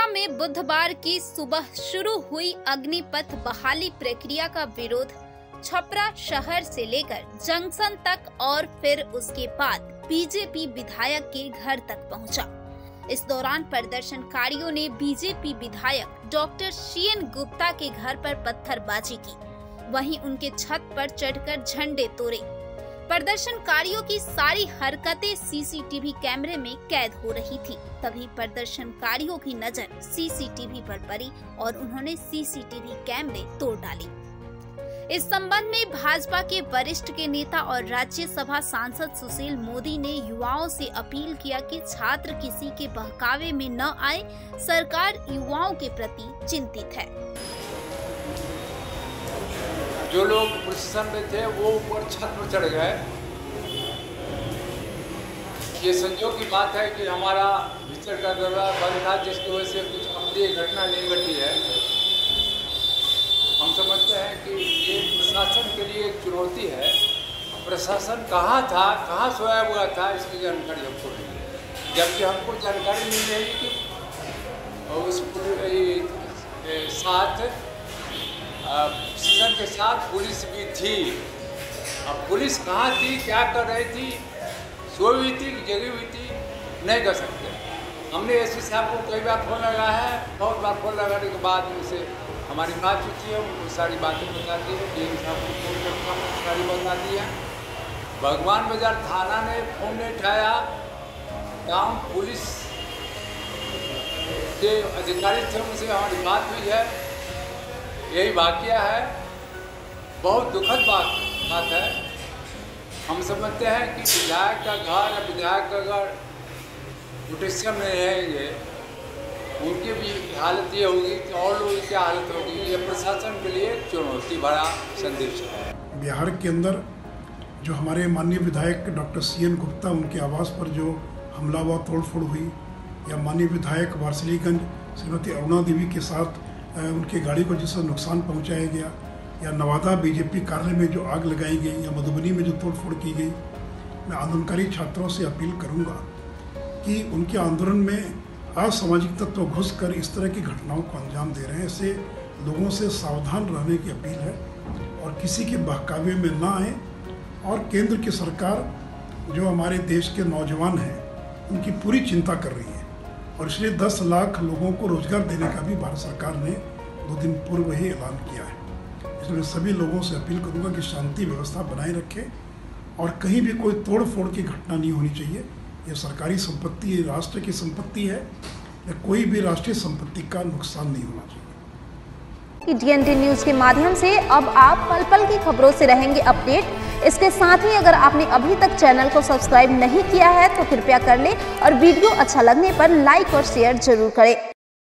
छपरा में बुधवार की सुबह शुरू हुई अग्निपथ बहाली प्रक्रिया का विरोध छपरा शहर से लेकर जंक्शन तक और फिर उसके बाद बीजेपी विधायक के घर तक पहुंचा। इस दौरान प्रदर्शनकारियों ने बीजेपी विधायक डॉक्टर सीएन गुप्ता के घर पर पत्थरबाजी की, वहीं उनके छत पर चढ़कर झंडे तोड़े। प्रदर्शनकारियों की सारी हरकतें सीसीटीवी कैमरे में कैद हो रही थी। तभी प्रदर्शनकारियों की नजर सीसीटीवी पर पड़ी और उन्होंने सीसीटीवी कैमरे तोड़ डाले। इस संबंध में भाजपा के वरिष्ठ के नेता और राज्यसभा सांसद सुशील मोदी ने युवाओं से अपील किया कि छात्र किसी के बहकावे में न आए। सरकार युवाओं के प्रति चिंतित है। जो लोग प्रशासन में थे वो ऊपर छत पर चढ़ गए। ये संयोग की बात है कि हमारा भीतर का दरवाजा बंद था, जिसकी वजह से कुछ अप्रिय घटना नहीं घटी है। हम समझते हैं कि ये प्रशासन के लिए एक चुनौती है। प्रशासन कहाँ था, कहाँ सोया हुआ था, इसकी जानकारी हमको नहीं है। जबकि हमको जानकारी मिल रही कि उस साथ प्रशासन के साथ पुलिस भी थी। अब पुलिस कहाँ थी, क्या कर रही थी, सोई हुई थी, जगी हुई थी, नहीं कर सकते। हमने एसपी साहब को कई बार फोन लगाया है, बहुत बार फोन लगाने के बाद उनसे हमारी बात होती है, उनको सारी बातें बताती है। डीएम साहब को फोन करके सारी बताती है। भगवान बाजार थाना ने फोन नहीं उठाया। टाउन पुलिस के अधिकारी थे, उनसे हमारी बात हुई है। यही वाकया है, बहुत दुखद बात है। हम समझते हैं कि विधायक का घर या विधायक का घर प्रोटेक्शन में रहेंगे, उनकी भी हालत ये होगी कि और लोगों की हालत होगी। ये प्रशासन के लिए चुनौती भरा संदेश है। बिहार के अंदर जो हमारे माननीय विधायक डॉक्टर सीएन गुप्ता, उनके आवास पर जो हमला हुआ, तोड़फोड़ हुई, या माननीय विधायक वारसिलीगंज श्रीमती अरुणा देवी के साथ उनकी गाड़ी को जिससे नुकसान पहुंचाया गया, या नवादा बीजेपी कार्यालय में जो आग लगाई गई, या मधुबनी में जो तोड़फोड़ की गई, मैं आंदोलनकारी छात्रों से अपील करूंगा कि उनके आंदोलन में असामाजिक तत्व घुसकर इस तरह की घटनाओं को अंजाम दे रहे हैं। इससे लोगों से सावधान रहने की अपील है और किसी के बहकावे में ना आए। और केंद्र की सरकार जो हमारे देश के नौजवान हैं, उनकी पूरी चिंता कर रही है और इसलिए 10 लाख लोगों को रोजगार देने का भी भारत सरकार ने 2 दिन पूर्व ही ऐलान किया है। इसलिए सभी लोगों से अपील करूंगा कि शांति व्यवस्था बनाए रखें और कहीं भी कोई तोड़ फोड़ की घटना नहीं होनी चाहिए। ये सरकारी संपत्ति, राष्ट्र की संपत्ति है, कोई भी राष्ट्रीय संपत्ति का नुकसान नहीं होना चाहिए। DND न्यूज के माध्यम से अब आप पल पल की खबरों से रहेंगे अपडेट। इसके साथ ही अगर आपने अभी तक चैनल को सब्सक्राइब नहीं किया है तो कृपया कर ले और वीडियो अच्छा लगने पर लाइक और शेयर जरूर करें।